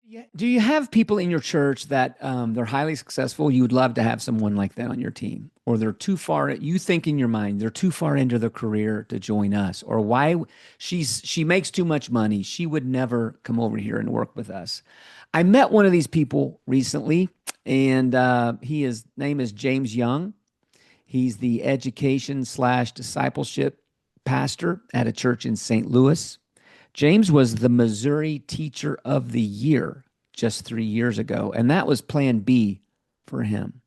Yeah. Do you have people in your church that they're highly successful? You would love to have someone like that on your team, or they're too far. You think in your mind they're too far into their career to join us, or why she makes too much money. She would never come over here and work with us. I met one of these people recently, and his name is James Young. He's the education slash discipleship pastor at a church in St. Louis. James was the Missouri Teacher of the Year just 3 years ago, and that was plan B for him.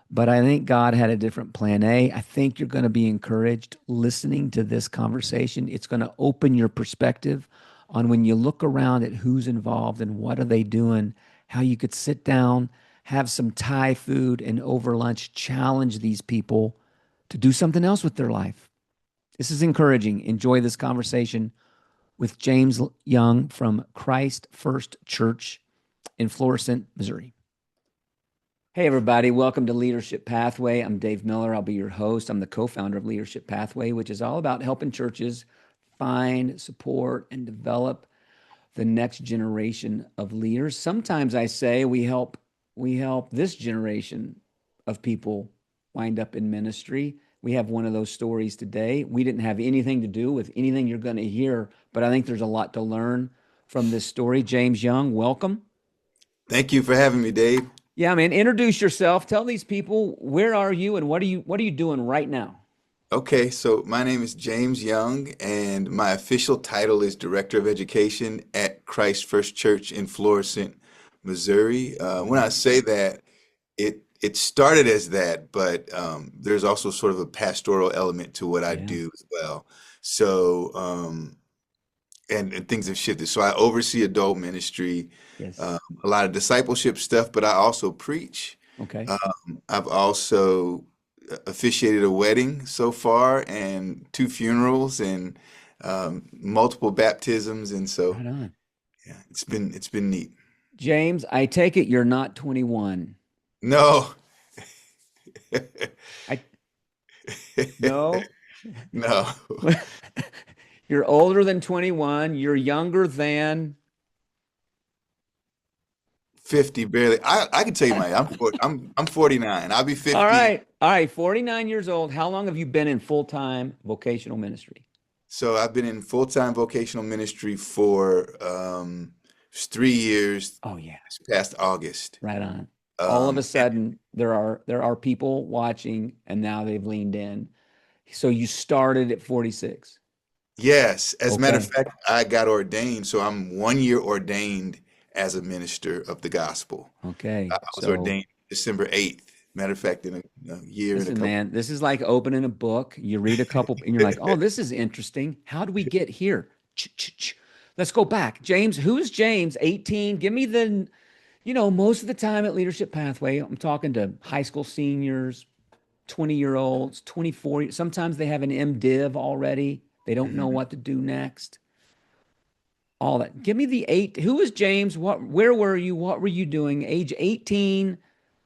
But I think God had a different plan A. I think you're going to be encouraged listening to this conversation. It's going to open your perspective on when you look around at who's involved and what are they doing, how you could sit down, have some Thai food, and over lunch challenge these people to do something else with their life. This is encouraging. Enjoy this conversation with James Young from Christ First Church in Florissant, Missouri. Hey, everybody. Welcome to Leadership Pathway. I'm Dave Miller. I'll be your host. I'm the co founder of Leadership Pathway, which is all about helping churches find, support, and develop the next generation of leaders. Sometimes I say we help this generation of people wind up in ministry. We have one of those stories today. We didn't have anything to do with anything you're going to hear, but I think there's a lot to learn from this story. James Young, welcome. Thank you for having me, Dave. Yeah, man, introduce yourself. Tell these people where are you and what are you doing right now? Okay, so my name is James Young, and my official title is Director of Education at Christ First Church in Florissant, Missouri. When I say that, it started as that, but there's also sort of a pastoral element to what I Yeah. do as well. So, and things have shifted. So I oversee adult ministry, Yes. a lot of discipleship stuff, but I also preach. Okay. I've also officiated a wedding so far and two funerals and multiple baptisms, and so Right on. yeah, it's been neat. James, I take it you're not 21. No, I no. no, You're older than 21. You're younger than 50 barely. I can tell you I'm 49. I'll be All 50. right. All right. 49 years old. How long have you been in full-time vocational ministry? So I've been in full-time vocational ministry for 3 years Oh yeah. this past August. Right on. All of a Um, sudden there are people watching and now they've leaned in. So you started at 46. Yes, as a matter of Okay. fact, I got ordained, so I'm 1 year ordained as a minister of the gospel. I Okay. was So ordained December 8th. Matter of fact, in a year and a listen, couple. man, this is like opening a book. You read a couple and you're like, oh, this is interesting. How do we get here? Let's go back. James, who's James? 18. Give me most of the time at Leadership Pathway, I'm talking to high school seniors, 20-year-olds, 24. Sometimes they have an MDiv already. They don't know Mhm. what to do next. All that. Give me the eight. Who is James? Where were you? What were you doing? Age 18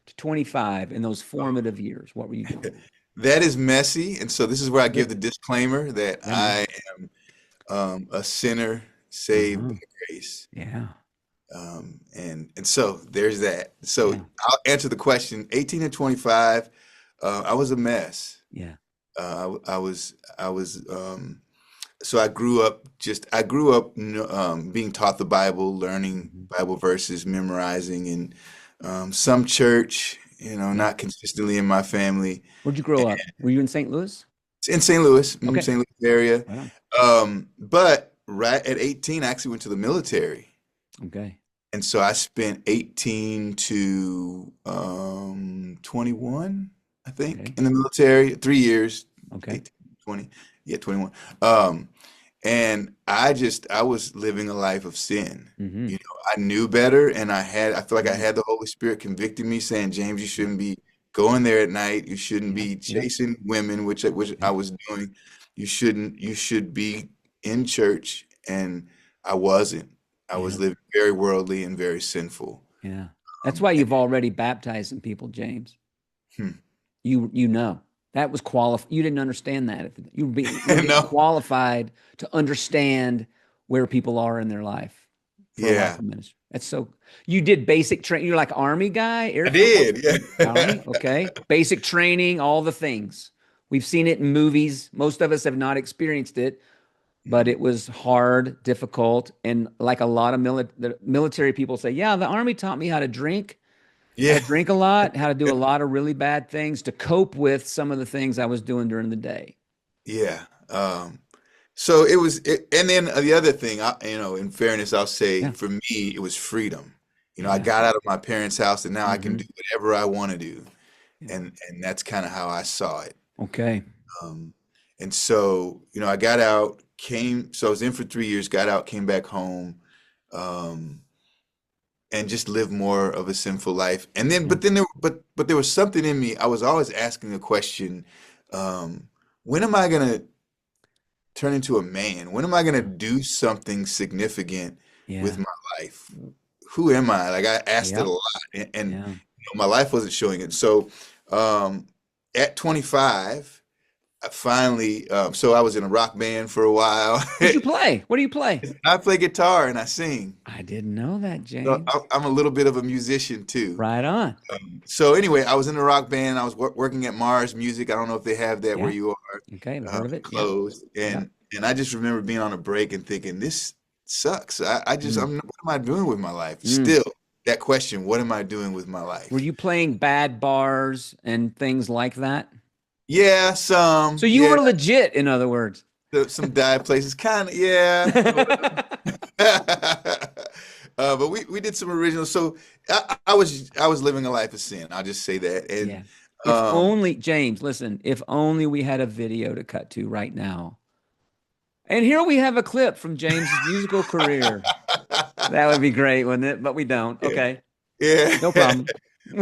to 25 in those formative years. What were you doing? That is messy, and so this is where I give Good. the disclaimer that Yeah, man. I am a sinner saved by Uh-huh. grace. Yeah. And so there's that. So Yeah. I'll answer the question. 18 and 25, I was a mess. Yeah. I was so I grew up being taught the Bible, learning Mhm. Bible verses, memorizing, and some church, Yeah. not consistently in my family. Where'd you grow up? Were you in St. Louis? It's in St. Louis, Okay. St. Louis area. Right on. But right at 18, I actually went to the military. Okay. And so I spent 18 to 21, I think, Okay. in the military, 3 years, Okay. 18, 20, yeah, 21. Um, and I was living a life of sin. Mm-hmm. I knew better, and I feel like I Yeah. had the Holy Spirit convicting me, saying, James, you shouldn't be going there at night. You shouldn't Yeah. be Yeah. chasing women, which Yeah. I was doing. You should be in church, and I wasn't. I was Yeah. living very worldly and very sinful. Yeah. That's why And, you've already baptized some people, James. hmm, You know that was qualified. You didn't understand that. You're getting no, qualified to understand where people are in their life. for a life Yeah, of ministry. That's so you did basic training. You're like Army guy, Air I Force, did. Army, Yeah. okay. Basic training, all the things. We've seen it in movies. Most of us have not experienced it, but it was hard, difficult, and like a lot of the military people say, yeah, the Army taught me how to Yeah. drink a lot, how to do a lot of really bad things to cope with some of the things I was doing during the day. Yeah. So and then the other thing, in fairness, I'll say Yeah, for me, it was freedom. I yeah. got out of my parents' house and now I can Hmm. do whatever I want to do. Yeah. And that's kind of how I saw it. Okay. Um, and so, I got out, so I was in for 3 years, got out, came back home, um, and just lived more of a sinful life. And then, Yeah. but there was something in me. I was always asking the question, when am I gonna turn into a man? When am I gonna Yeah. do something significant with Yeah. my life? Who am I? Like I asked it a Yep. lot, and Yeah. my life wasn't showing it. So, um, at 25. I finally, so I was in a rock band for a while. What'd you play? What do you play? I play guitar and I sing. I didn't know that, So James. I'm a little bit of a musician too. Right on. So anyway, I was in a rock band. I was working at Mars Music. I don't know if they have that where Yeah. you are. Okay. I've heard of it. Yep. Closed. Yep. And I just remember being on a break and thinking, this sucks. Mm. What am I doing with my life? Mm. Still, that question, what am I doing with my Were life? you playing bad bars and things like that? Yeah, So some, you yeah, were legit, in other words. some dive places, kind of, yeah. But we did some originals. So I was living a life of sin. I'll just say that. And Yeah. If um, only, James, listen, if only we had a video to cut to right now. And here we have a clip from James's musical career. That would be great, wouldn't it? But we don't. yeah, Okay. yeah. No problem.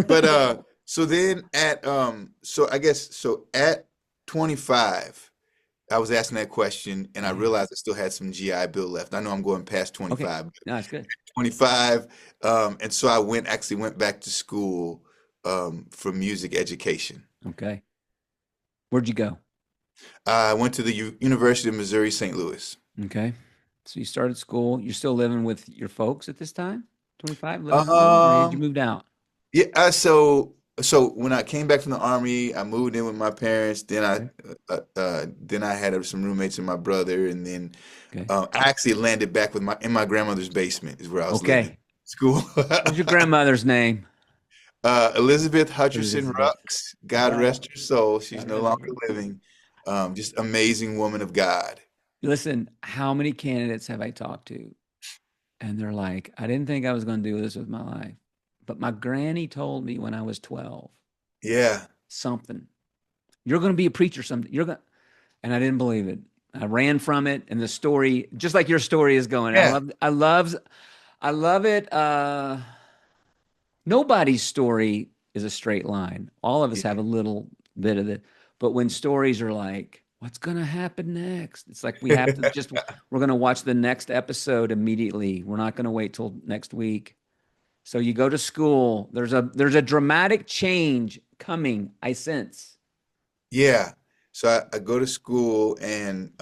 But so then so I guess so at 25, I was asking that question and I Yeah. realized I still had some GI Bill left. I know I'm going past Okay. 25, but No, that's good. 25, and so I actually went back to school for music education. Okay. Where'd you go? I went to the U University of Missouri St. Louis. Okay. So you started school. You're still living with your folks at this time? 25, living at home, or had you Um, moved out? yeah, so when I came back from the army, I moved in with my parents. Okay. Then I had some roommates and my brother, and then Okay. I actually landed back in my grandmother's basement is where I was living. Okay. School. What's your grandmother's name? Elizabeth Hutcherson Elizabeth. Rux, All God right. rest her soul. She's God no rest longer her. living. Just amazing woman of God. Listen, how many candidates have I talked to? And they're like, I didn't think I was going to do this with my life. But my granny told me when I was 12 Yeah, something. You're going to be a preacher someday. You're going and I didn't believe it. I ran from it and the story, just like your story is going. yeah, I love it. Nobody's story is a straight line. All of us have yeah, a little bit of it. But when stories are like, what's going to happen next? It's like we have to just, we're going to watch the next episode immediately. We're not going to wait till next week. So you go to school. There's a dramatic change coming, I sense. yeah. So I go to school and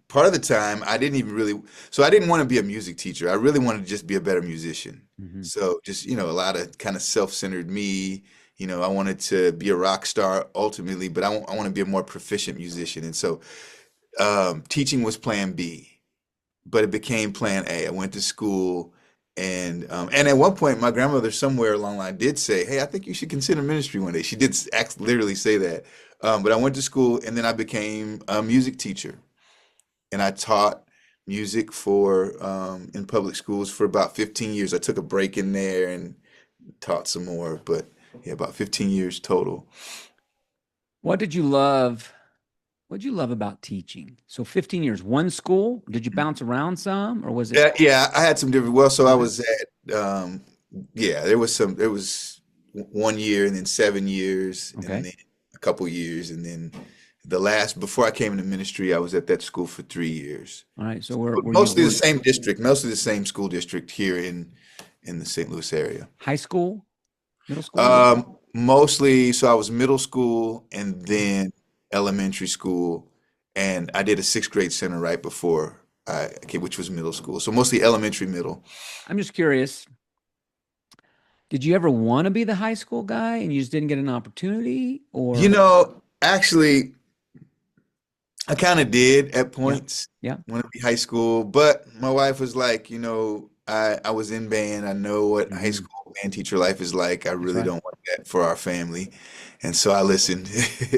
part of the time I didn't even really so I didn't want to be a music teacher. I really wanted to just be a better musician. Hmm. So just, a lot of kind of self-centered me. I wanted to be a rock star ultimately, but I want to be a more proficient musician. And so teaching was plan B, but it became plan A. I went to school and at one point my grandmother somewhere along the line did say, "Hey, I think you should consider ministry one day." She did literally say that. But I went to school and then I became a music teacher and I taught music for in public schools for about 15 years. I took a break in there and taught some more, but yeah, about 15 years total. What did you love? What did you love about teaching? So 15 years, one school? Did you bounce around some or was it? Yeah, yeah, I had some different. Well, so I Okay. was yeah, there was 1 year and then 7 years and Okay. then a couple years and then before I came into ministry, I was at that school for 3 years. All right. So were, But were you mostly the doing same district, mostly the same school district here in the St. Louis area. high school, middle school? Mostly, so I was middle school and then elementary school, and I did a sixth grade center right before. okay, which was middle school. So mostly elementary, middle. I'm just curious. Did you ever want to be the high school guy and you just didn't get an opportunity? Or, Actually, I kind of did at yeah, points yeah, want to be high school, but my wife was like, I was in band. I know what high hmm, school band teacher life is like. I that's really right. don't want that for our family. And so I listened.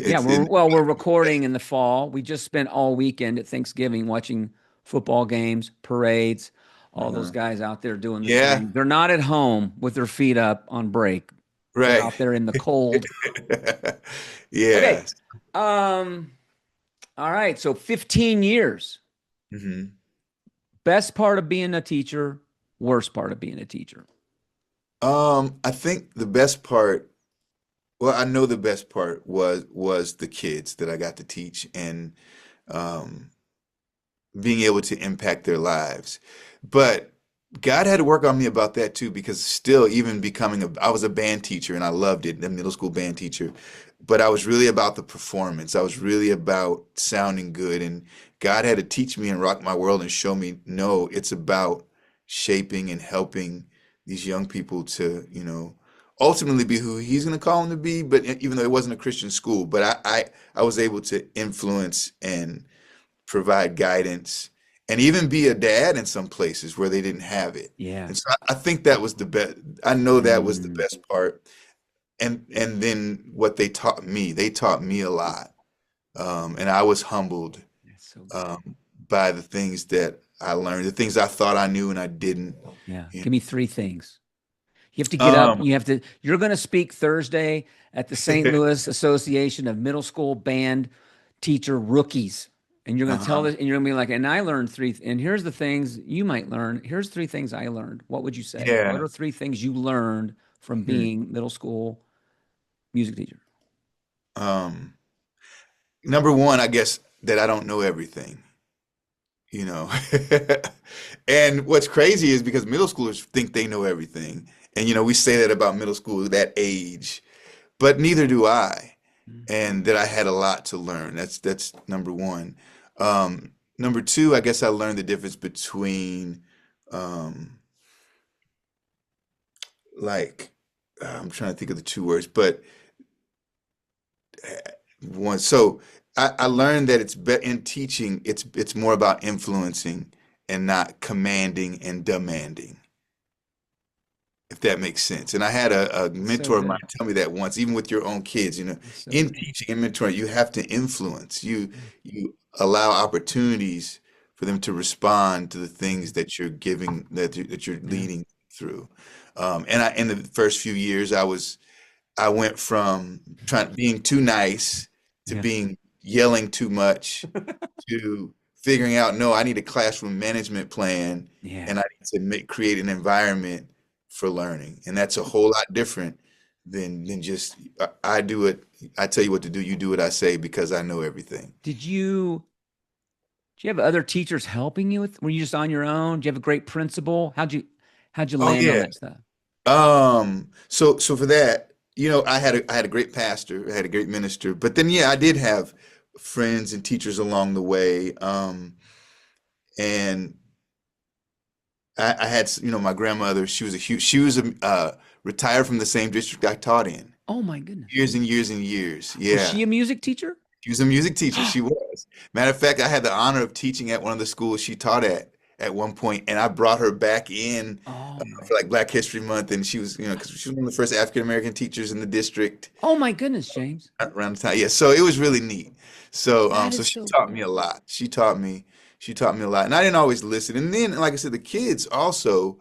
Yeah, It's in. we're recording in the fall. We just spent all weekend at Thanksgiving watching football games, parades, all those Uh-huh. guys out there doing the Yeah, thing. They're not at home with their feet up on break. They're right. out there in the cold. Okay. Yeah. Um, all right. So 15 years. hmm Best part of being a teacher, worst part of being a teacher. I think the best part, well, I know the best part was the kids that I got to teach and um being able to impact their lives. But God had to work on me about that too, because still, even I was a band teacher and I loved it, the middle school band teacher. But I was really about the performance. I was really about sounding good. And God had to teach me and rock my world and show me, no, it's about shaping and helping these young people to, ultimately be who He's going to call them to be. But even though it wasn't a Christian school, but I was able to influence and provide guidance, and even be a dad in some places where they didn't have it. Yeah. And so I think that was the best. I know that was the Mm, best part. And then what they taught me a lot. And I was humbled that's so good. um, by the things that I learned, the things I thought I knew and I didn't. Yeah. You Give me three things. You have to get know? up. You're going to speak Thursday at the St. Louis Association of Middle School Band Teacher Rookies. And you're going to tell Uh-huh. this, and you're going to be like, and I learned three, and here's the things you might learn. Here's three things I learned. What would you say? What Yeah. are three things you learned from Hmm. being middle school music teacher? Um, Number one, I guess that I don't know everything. you know. And what's crazy is because middle schoolers think they know everything. And we say that about middle school, that age, but neither do I. Mm. And that I had a lot to learn. That's number one. Number two, I guess I learned the difference between um, like I'm trying to think of the two words, but one. So I learned that in teaching, it's more about influencing and not commanding and demanding, if that makes sense. And I had a That's so mentor of mine good. tell me that once, even with your own kids, That's so in good. teaching and mentoring, you have to influence. You Yeah. you allow opportunities for them to respond to the Mhm. things that you're giving, that you're Yeah. leading through. And in the first few years, I went from trying being too nice to Yeah. being yelling too much to figuring out, no, I need a classroom management plan Yeah. and I need to create an environment for learning. And that's a whole lot different than just I do it, I tell you what to do, you do what I say because I know everything. Did you Do you have other teachers helping you with? Were you just on your own? Do you have a great principal? How'd you Oh land on yeah. that stuff? So for that, I had a great pastor, I had a great minister, but then yeah, I did have friends and teachers along the way. And I had, my grandmother. She was retired from the same district I taught in Oh my goodness. years and years and years. Was Yeah, she a music teacher? she was a music teacher. She was. Matter of fact, I had the honor of teaching at one of the schools she taught at one point, and I brought her back in Oh my. for like Black History Month, and she was, because she was one of the first African American teachers in the district Oh my goodness, James. around the time. Yeah, so it was really neat. So That so is she so taught me cool. a lot. She taught me a lot, and I didn't always listen. And then, like I said, the kids also,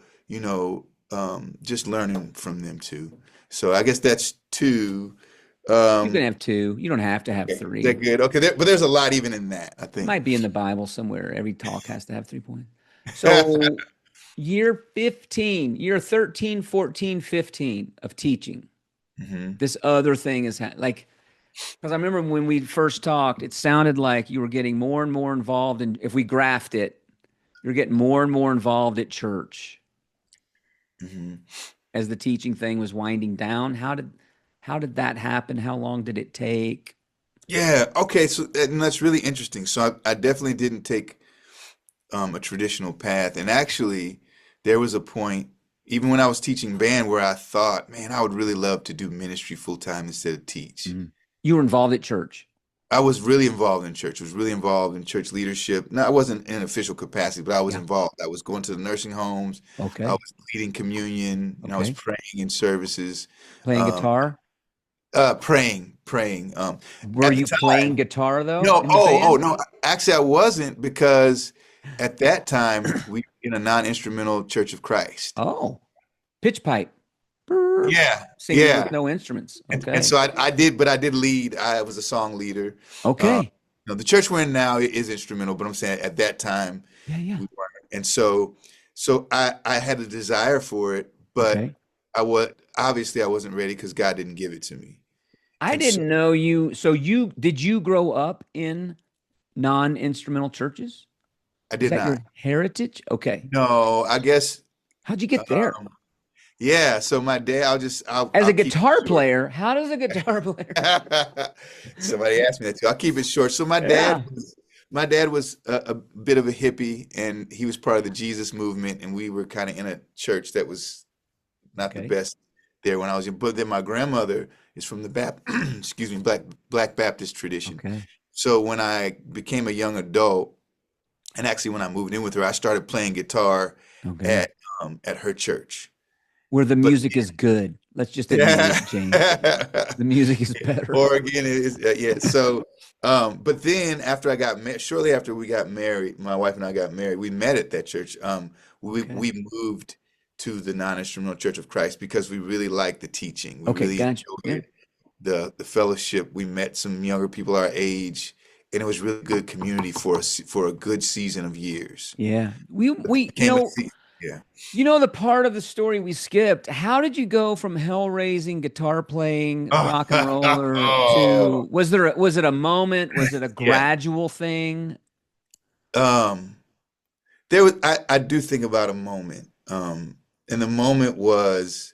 just learning from them too. So I guess that's two. You can Um, have two. You don't have to have okay, is that three. good? Okay, but there's a lot even in that, I It think. might be in the Bible somewhere. Every talk has to have 3 points. So year 13, 14, 15 of teaching. hmm This other thing is like, because I remember when we first talked, it sounded like you were getting more and more involved. And if we graphed it, you're getting more and more involved at church hmm as the teaching thing was winding down. How did that happen? How long did it take? Yeah. Okay. So and that's really interesting. So I definitely didn't take a traditional path. And actually, there was a point, even when I was teaching band, where I thought, man, I would really love to do ministry full time instead of teach. Mm. You were involved at church. I was really involved in church, was really involved in church leadership. No, I wasn't in an official capacity, but I was Yeah. involved. I was going to the nursing homes. I Okay. was leading communion, and I was Okay. praying in services, Playing um, guitar. praying. Were At the you playing time, guitar though no, in the oh band? no, actually I wasn't because at that time we were in a non-instrumental Church of Christ. Oh, pitch pipe. Brr. Yeah, Singing with yeah. no instruments. And Okay. so I did, but I did lead. I was a song leader. Uh, Okay. the church we're in now is instrumental, but I'm saying at that time Yeah, yeah. we weren't. And so I had a desire for it, but Okay. obviously I wasn't ready because God didn't give it to me. I And so didn't know you. So you did you grow up in non-instrumental churches? I Is did that not. your heritage? Okay. No, I guess, How'd you get there? um, yeah. So my dad, As I'll a keep guitar it short. player, how does a guitar player? Somebody asked me that too. I'll keep it short. So Yeah. my dad was a bit of a hippie, and he was part of the Jesus movement, and we were kind of in a church that was not the Okay. best there when I was young. But then my grandmother is from the excuse me, Black Baptist tradition. Okay. So when I became a young adult, and actually when I moved in with her, I started playing guitar Okay. at at her church. Where the But music is good. Let's just admit yeah. it, James. The music is better. Oregon is yeah. So, but then after I got married, shortly after we got married, my wife and I got married. We met at that church. Okay. We moved to the non-instrumental Church of Christ because we really liked the teaching. We Okay, really gotcha. Yeah. enjoyed the fellowship. We met some younger people our age, and it was really good community for a good season of years. Yeah. We Became a season. Yeah. the part of the story we skipped. How did you go from hell raising, guitar playing, rock and roller Oh, to was it a moment? Was it a yeah. gradual thing? Um, I do think about a moment. And the moment was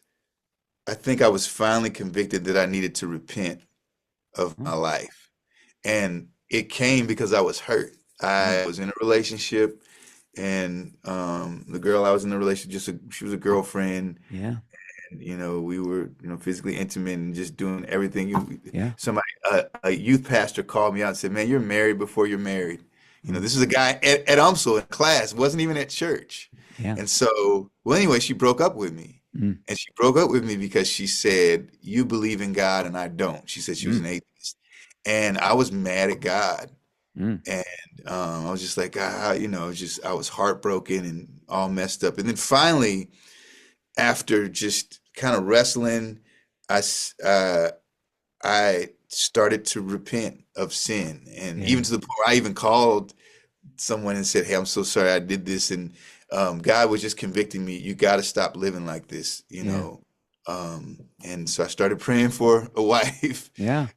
I think I was finally convicted that I needed to repent of Oh, my life. And it came because I was hurt. mm, I was in a relationship, and the girl I was in the relationship, she was a girlfriend. yeah. We were, physically intimate and just doing everything. Yeah. Somebody, a youth pastor called me out and said, "Man, you're married before you're married." Mm, This is a guy at UMSL in class, wasn't even at church. yeah. And so, well, anyway, she broke up with me. Mm, And she broke up with me because she said, "You believe in God and I don't." She said she was mm, an atheist. And I was mad at God. mm. And I was just like, I was heartbroken and all messed up. And then finally, after just kind of wrestling, I s- uh, I started to repent of sin, and Yeah. even to the point where I even called someone and said, "Hey, I'm so sorry I did this," and God was just convicting me. You got to stop living like this, you Yeah. know. And so I started praying for a wife, Yeah.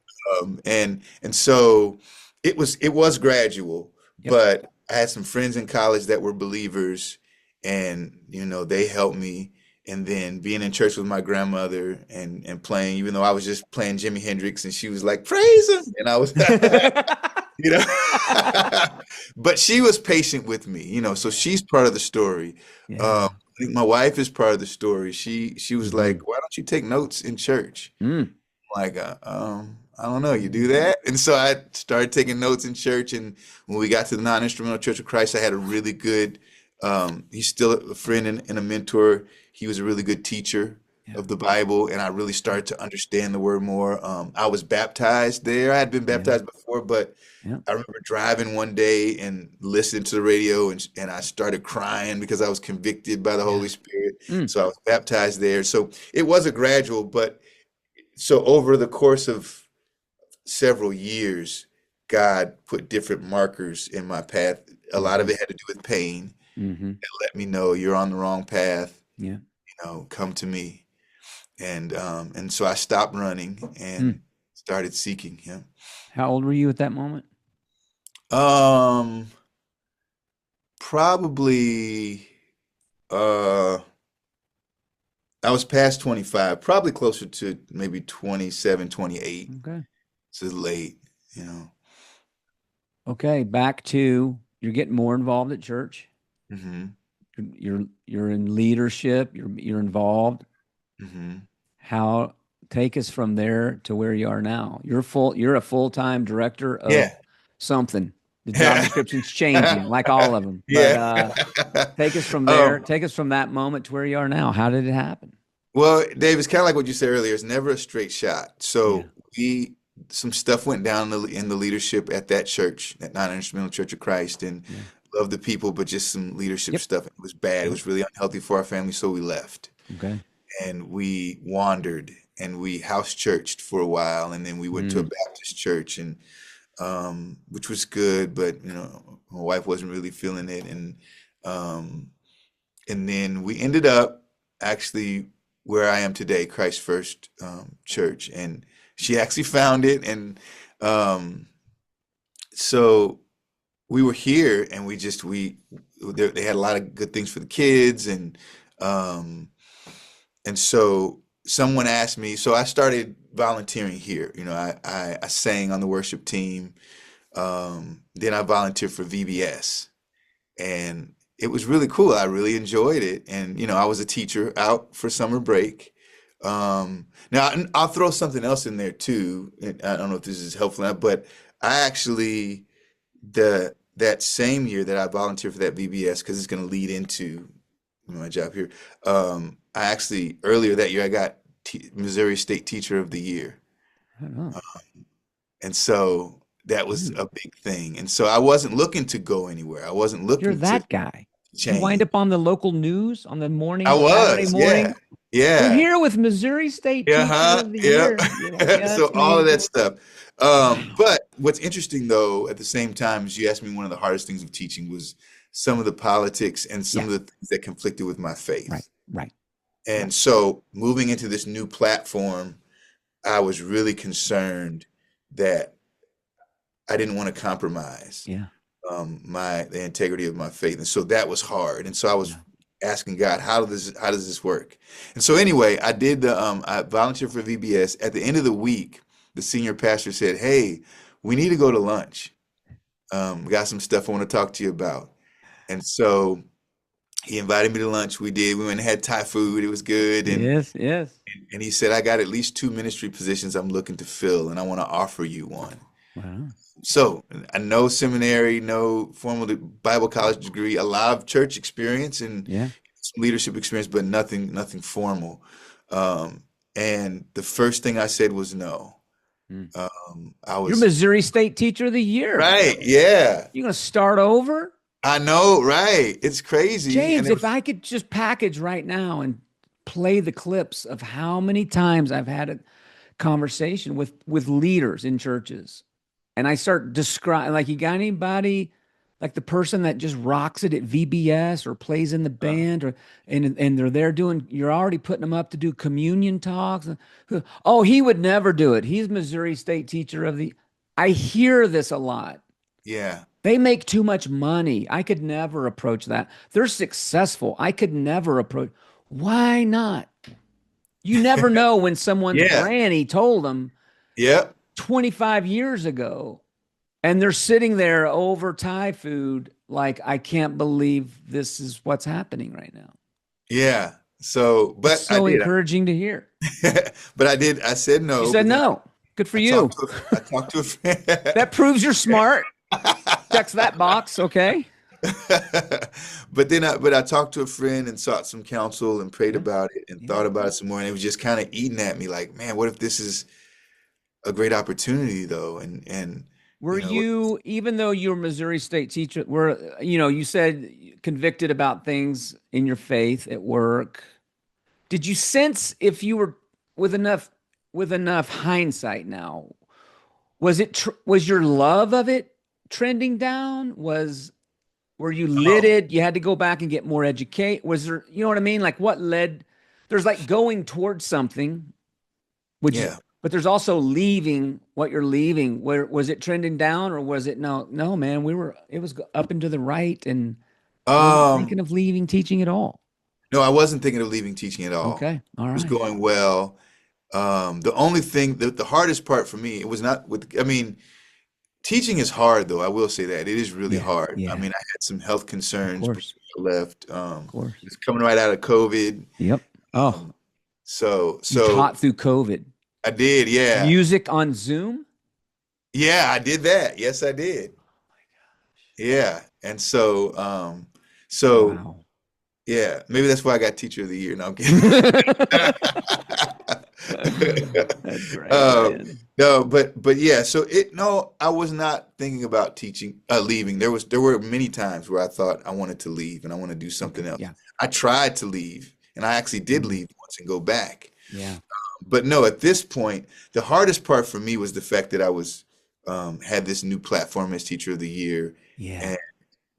and so it was gradual, Yep. but I had some friends in college that were believers, and they helped me. And then being in church with my grandmother and playing, even though I was just playing Jimi Hendrix, and she was like, "Praise him," and I was, you know, but she was patient with me, so she's part of the story. Yeah. I think my wife is part of the story. She was Hmm. like, "Why don't you take notes in church?" Mm. Like, I don't know, you do that? And so I started taking notes in church. And when we got to the non-instrumental Church of Christ, I had a really good, he's still a friend and a mentor. He was a really good teacher Yeah. of the Bible, and I really started to understand the word more. I was baptized there. I had been Yeah. baptized before, but Yeah. I remember driving one day and listening to the radio, and I started crying because I was convicted by the Yeah. Holy Spirit. Mm. So I was baptized there. So it was a gradual, but so over the course of several years, God put different markers in my path. A lot of Hmm. it had to do with pain. Hmm. It let me know you're on the wrong path. Yeah. Come to me. And so I stopped running Mm. and started seeking Him. How old were you at that moment? Um, Probably uh I was past 25, probably closer to maybe 27, 28. Okay. This is late, you know. Okay. Back to you're getting more involved at church. Hmm. You're in leadership. You're involved. Hmm. How take us from there to where you are now? You're a full-time director of Yeah. something. The job description's changing, like all of them. But Yeah. take us from there. Um, Take us from that moment to where you are now. How did it happen? well, Dave, it's kind of like what you said earlier. It's never a straight shot. Yeah. So some stuff went down in the leadership at that church, that non-instrumental Church of Christ, and Yeah. loved the people, but just some leadership Yep. stuff. It was bad. It Yep. was really unhealthy for our family, so we left. Okay. And we wandered and we house churched for a while, and then we went to a Mm. Baptist church, and which was good, but my wife wasn't really feeling it, um, and then we ended up actually where I am today, Christ First Church, and she actually found it, and um, so we were here, and they had a lot of good things for the kids, um, and so someone asked me, so I started volunteering here. I sang on the worship team. Then I volunteered for VBS, and it was really cool. I really enjoyed it, and I was a teacher out for summer break. Now I'll throw something else in there too. And I don't know if this is helpful or not, but I actually that same year that I volunteered for that VBS, because it's going to lead into my job here. I actually earlier that year I got Missouri State Teacher of the Year. I don't know. And so that was Mm. a big thing. And so I wasn't looking to go anywhere. I wasn't You're looking to that guy. You wind change. up on the local news on the I morning, Saturday was, yeah, morning. We're yeah, here with Missouri State yeah, Teacher huh, of the Year. You're like, yeah. yeah, So that's all of me. that stuff. Wow. But what's interesting though, at the same time, is you asked me one of the hardest things of teaching was some of the politics and some Yeah. of the things that conflicted with my Right. faith. Right. And Right. so moving into this new platform, I was really concerned that I didn't want to compromise Yeah. the integrity of my faith, and so that was hard. And so I was Yeah. asking God, how does this work? And so anyway, I volunteered for VBS. At the end of the week, the senior pastor said, "Hey, we need to go to lunch. We got some stuff I want to talk to you about." And so he invited me to lunch. We did. We went and had Thai food. It was good. Yes. Yes. And he said, "I got at least two ministry positions I'm looking to fill, and I want to offer you one." Wow. So, I no seminary, no formal Bible college degree, a lot of church experience and Yeah. some leadership experience, but nothing formal. Um, and the first thing I said was no. Mm. I You're was Missouri State Teacher of the Year, right, bro. yeah, You gonna start over? I know, right. It's crazy, and James, it if was I could just package right now and play the clips of how many times I've had a conversation with leaders in churches, and I start describing, like, you got anybody like the person that just rocks it at VBS or plays in the uh, band, or and they're there doing, you're already putting them up to do communion talks. Oh, he would never do it. He's Missouri State Teacher of the. I hear this a lot. yeah, They make too much money. I could never approach that. They're successful. I could never approach. Why not? You never know when someone's yeah, granny told them yep, 25 years ago, and they're sitting there over Thai food like, I can't believe this is what's happening right now. yeah. So, It's so encouraging to hear. I said You no, said but then no. Good for you. I talked to a friend. That proves you're smart. Checks that box. Okay. But I talked to a friend and sought some counsel and prayed Yeah. about it and Yeah. thought about it some more, and it was just kind of eating at me like, man, what if this is a great opportunity though? And Were you, even though you're a Missouri State Teacher, you said convicted about things in your faith at work. Did you sense, if you were with enough hindsight now, was your love of it trending down? Were you lit oh it? You had to go back and get more educate. Was there, you know what I mean? Like, what led? There's like going towards something, which is, yeah but there's also leaving what you're leaving. Where was it trending down, or was it no, no, man? It was up and to the right, and were you um thinking of leaving teaching at all? no, I wasn't thinking of leaving teaching at all. Okay, all It was right, going well. The only thing, the hardest part for me, it was not with, I mean, Teaching is hard, though. I will say that it is really Yeah, hard. I yeah, mean, I had some health of concerns before course, I left. of course. It's coming right out of COVID. Yep. Oh, Um, so, you so taught through COVID. I did, yeah, Music on Zoom? yeah, I did that. Yes, I did. Yeah, and so Wow. yeah, maybe that's why I got Teacher of the Year. No, I'm kidding. That's great, Um, man. no, but yeah, so no, I was not thinking about teaching, leaving. There were many times where I thought I wanted to leave and I want to do something Okay. else. Yeah. I tried to leave and I actually did Mhm. leave once and go back. Yeah. But no, at this point, the hardest part for me was the fact that I was had this new platform as Teacher of the Year Yeah. and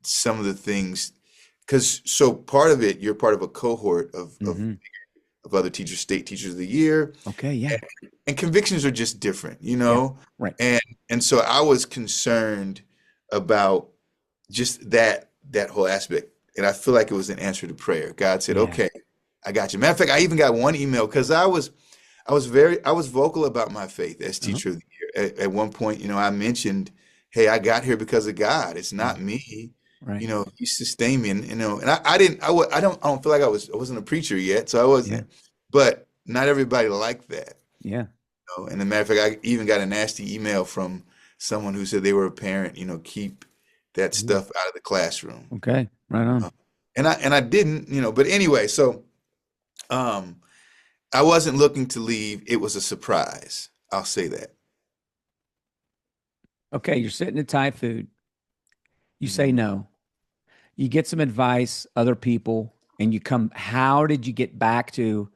some of the things, because so part of it, you're part of a cohort Hmm. of other teachers, state teachers of the year, Okay. Yeah. and convictions are just different, Yeah. Right. and so I was concerned about just that whole aspect, and I feel like it was an answer to prayer. God said, Yeah. "Okay, I got you." Matter of fact, I even got one email because I was vocal about my faith as Uh-huh. teacher of the year. At one point, I mentioned, "Hey, I got here because of God. It's Yeah. not me. Right. He sustained me." And I didn't, I don't feel like I wasn't a preacher yet, so I Yeah. wasn't. But not everybody liked that. Yeah. And as a matter of fact, I even got a nasty email from someone who said they were a parent. Keep that Mhm. stuff out of the classroom. Okay. Right on. Uh, and I didn't. But anyway, so. Um, I wasn't looking to leave. It was a surprise. I'll say that. Okay. You're sitting at Thai food. You say Mhm. no. You get some advice, other people, and you come. How did you get back to?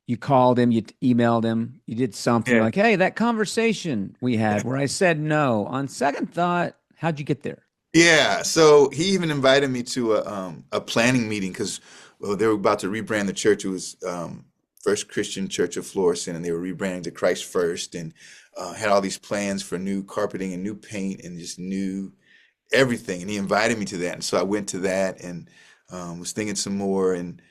You called him, you emailed him, you did something. You're Yeah. like, hey, that conversation we had where I said no. On second thought, how'd you get there? Yeah. So he even invited me to a planning meeting because they were about to rebrand the church. It was First Christian Church of Florissant, and they were rebranding to Christ First, and had all these plans for new carpeting and new paint and just new everything. And he invited me to that, and so I went to that and was thinking some more. And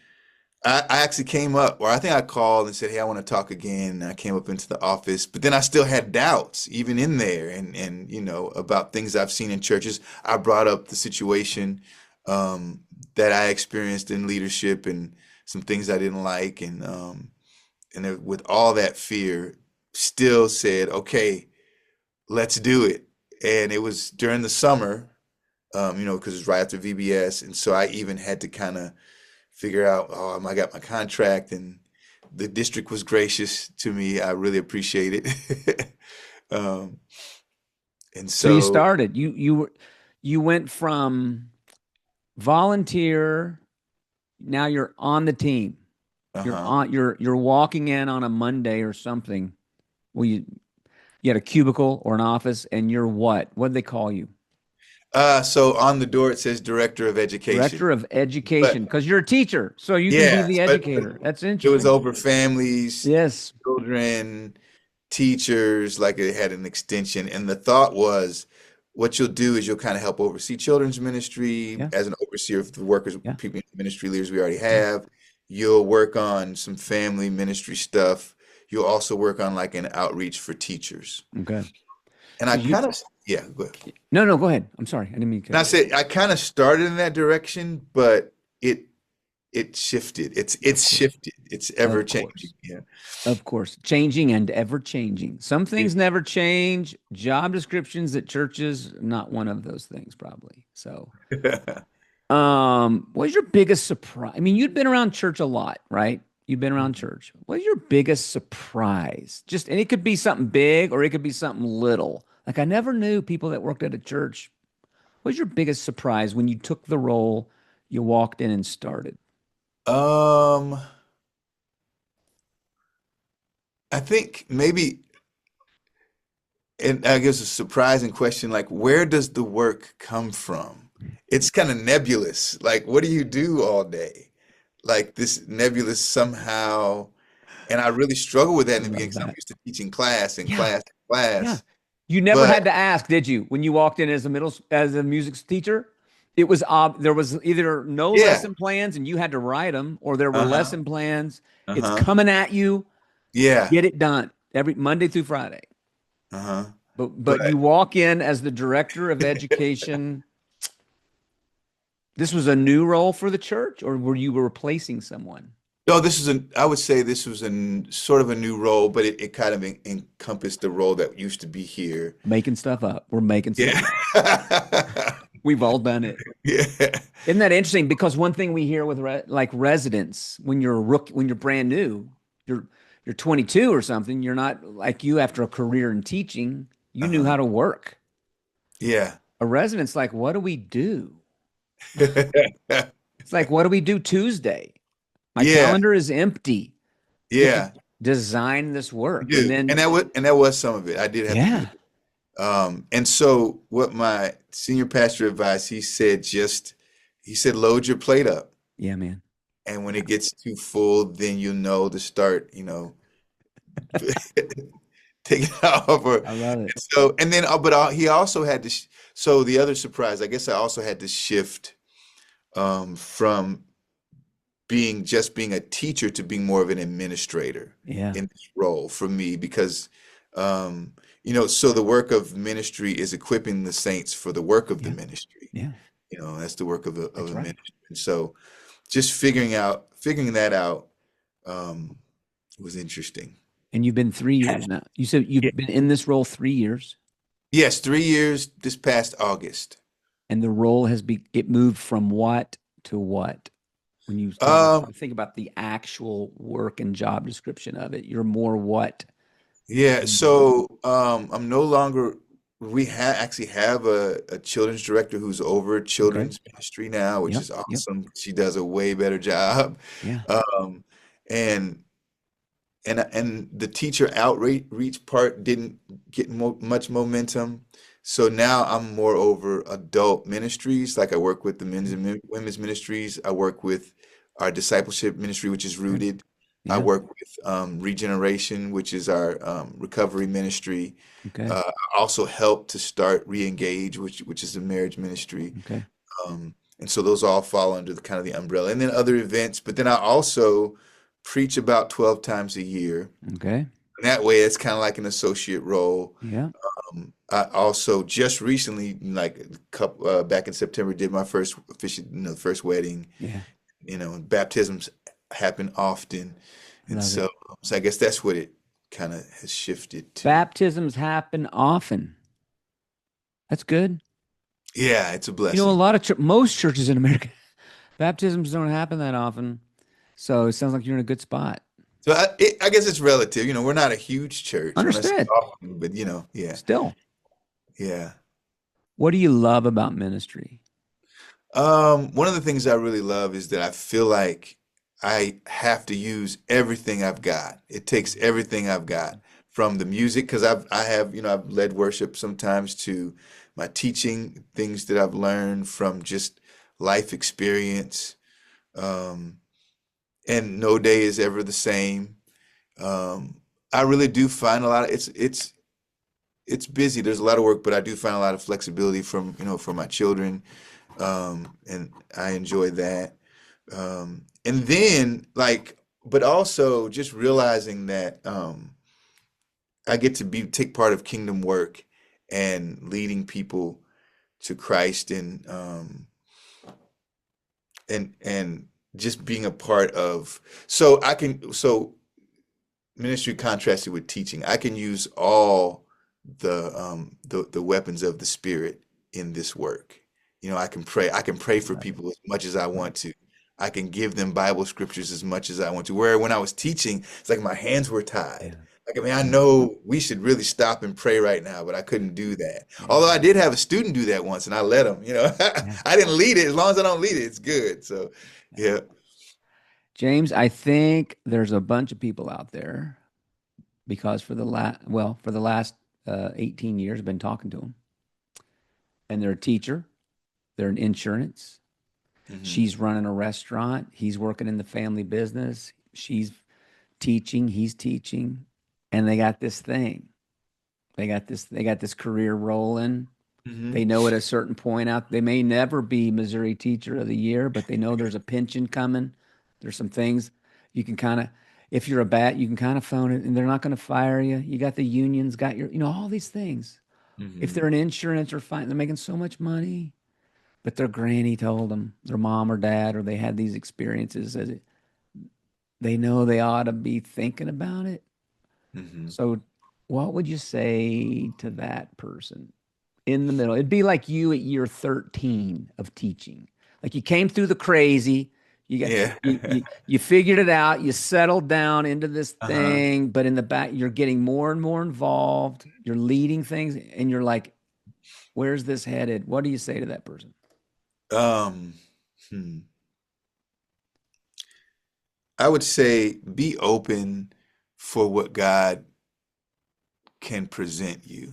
I actually came up, or I think I called and said, "Hey, I want to talk again." And I came up into the office, but then I still had doubts, even in there, and about things I've seen in churches. I brought up the situation that I experienced in leadership and some things I didn't like, with all that fear, still said, "Okay, let's do it." And it was during the summer, because it's right after VBS, and so I even had to kind of figure out, oh, I got my contract, and the district was gracious to me. I really appreciate it. um, and So you so, started. You went from volunteer, now you're on the team. uh-huh. You're walking in on a Monday or something. Well, you had a cubicle or an office and you're what? What do they call you? So on the door it says Director of Education. Director of But education, because you're a teacher, so you can be yeah, the but educator. That's it was interesting. over families, Yes. children, teachers, like it had an extension. And the thought was, what you'll do is you'll kind of help oversee children's ministry Yeah. as an overseer of the workers, Yeah. people, ministry leaders we already Yeah. have. You'll work on some family ministry stuff. You'll also work on like an outreach for teachers. Okay. And I So you kind of, yeah, go ahead. no, no, go ahead. I'm sorry. I didn't mean to And cut I you off. said I kind of started in that direction, but it it shifted. Of It's course. shifted. It's ever Of changing. course. Yeah. Of course. Changing and ever changing. Some things never change. Job descriptions at churches, not one of those things, probably. So, what was your biggest surprise? I mean, you'd been around church a lot, right? You've been around church. What was your biggest surprise? Just, and it could be something big or it could be something little. Like, I never knew people that worked at a church. What was your biggest surprise when you took the role, you walked in and started? Um, I think maybe, and I guess a surprising question, like where does the work come from? It's kind of nebulous. Like, what do you do all day? Like this nebulous somehow, and I really struggle with that I in the beginning love because I'm that. used to teaching class and Yeah. class and Yeah. class. You never But had to ask, did you? When you walked in as as a music teacher, it was there was either no yeah, lesson plans and you had to write them, or there were uh-huh, lesson plans. It's uh-huh, coming at you. yeah, Get it done every Monday through Friday. uh-huh. But But you walk in as the director of education. This was a new role for the church, or were you replacing someone? no, I would say this was sort of a new role, but it kind of encompassed the role that used to be here. Making stuff up. We're making stuff Yeah. up. We've all done it. Yeah. Isn't that interesting? Because one thing we hear with like residents, when you're a rookie, when you're brand new, you're you're 22 or something. You're not like you after a career in teaching. You knew Uh-huh. how to work. Yeah. A resident's like, what do we do? It's like, what do we do Tuesday? My Yeah. calendar is empty. You have to Yeah. design this You work, and do. then And that was some of it. I did have to do yeah, that. And so what my senior pastor advised, he said, load your plate up. yeah, man, And when it gets too full, then you know to start, take it off. I love it. And then, but he also had to, so the other surprise, I guess I also had to shift from being a teacher to being more of an administrator Yeah, in this role for me because so the work of ministry is equipping the saints for the work of the yeah, ministry. yeah. That's the work of That's a right. ministry. And so just figuring that out um, was interesting. And you've been 3 years now. You said Yeah. you've been in this role 3 years, Yes, 3 years this past August. and the role has it moved from what to what? When you talk about Um, think about the actual work and job description of it, you're more what? yeah, Mm. so I'm no longer, actually have a children's director who's over Okay. children's ministry now, which Yep. is Yep. awesome. She does a way better job. Yeah. Um, and and the teacher outreach part didn't get much momentum. So now I'm more over adult ministries. Like I work with the men's and women's ministries. I work with our discipleship ministry, which is Good. rooted. I Yeah. work with Regeneration, which is our recovery ministry. Okay. I also help to start Reengage, which is a marriage ministry. Okay. And so those all fall under the kind of the umbrella. And then other events. But then I also preach about 12 times a year. Okay. And that way, it's kind of like an associate role. Yeah. I also just recently, like a couple, back in September, did my first official, first wedding. Yeah. And baptisms happen often, and Love it. so I guess that's what it kind of has shifted to. Baptisms happen often. That's good. Yeah, it's a A blessing. lot of most churches in America, baptisms don't happen that often. So it sounds like you're in a good spot. So I guess it's relative. We're not a huge church. When I say Understood. often, but yeah, Still, yeah. what do you love about ministry? One of the things I really love is that I feel like I have to use everything I've got. It takes everything I've got from the music because I've led worship sometimes to my teaching, things that I've learned from just life experience. Um, and no day is ever the same. I really do find a lot of it's busy. There's a lot of work, but I do find a lot of flexibility from my children, and I enjoy that. And then but also just realizing that I get to be take part of kingdom work and leading people to Christ and just being a part of. So ministry contrasted with teaching. I can use all the weapons of the spirit in this work. I can pray for Love it. people as much as I want to. I can give them Bible scriptures as much as I want to. Where when I was teaching, it's like my hands were tied. Yeah. Like, I mean, I Yeah. know we should really stop and pray right now, but I couldn't do that. Yeah. Although I did have a student do that once and I let him, Yeah. I didn't lead it. As long as I don't lead it, it's good. So, yeah. James, I think there's a bunch of people out there because for the last 18 years, I've been talking to them, and they're a teacher, they're in insurance. Hmm. She's running a restaurant. He's working in the family business. She's teaching. He's teaching, and they got this thing. They got this career rolling. Hmm. They know at a certain point out, they may never be Missouri Teacher of the Year, but they know there's a pension coming. There's some things you can kind of, if you're a bat, you can kind of phone it and they're not going to fire you. You got the unions, got all these things. If they're Hmm. in insurance or fine, they're making so much money, but their granny told them, their mom or dad, or they had these experiences that they know they ought to be thinking about it. Hmm. So, what would you say to that person in the middle? It'd be like you at year 13 of teaching. Like you came through the crazy, you got Yeah. you figured it out, you settled down into this Uh-huh. thing, but in the back you're getting more and more involved, you're leading things and you're like, where's this headed? What do you say to that person? Um, hmm. I would say be open for what God can present you.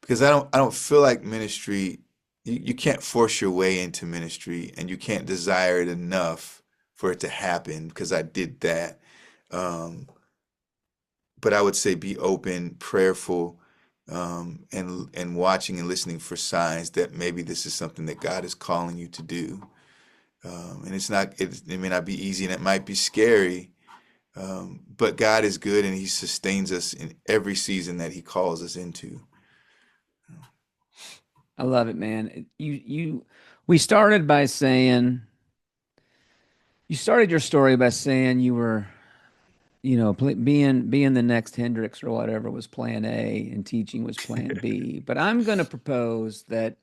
Because I don't feel like ministry, you can't force your way into ministry and you can't desire it enough for it to happen because I did that. Um, but I would say be open, prayerful, and watching and listening for signs that maybe this is something that God is calling you to do. And it may not be easy and it might be scary, but God is good and He sustains us in every season that He calls us into. I love it, man. We started by saying, you started your story by saying you were, being the next Hendrix or whatever was plan A and teaching was plan B. But I'm going to propose that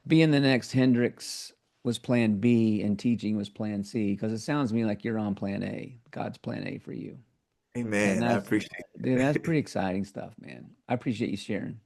being the next Hendrix was plan B and teaching was plan C because it sounds to me like you're on plan A, God's plan A for you. And Amen. I that's, appreciate dude, that's it. pretty exciting stuff, man. I appreciate you sharing.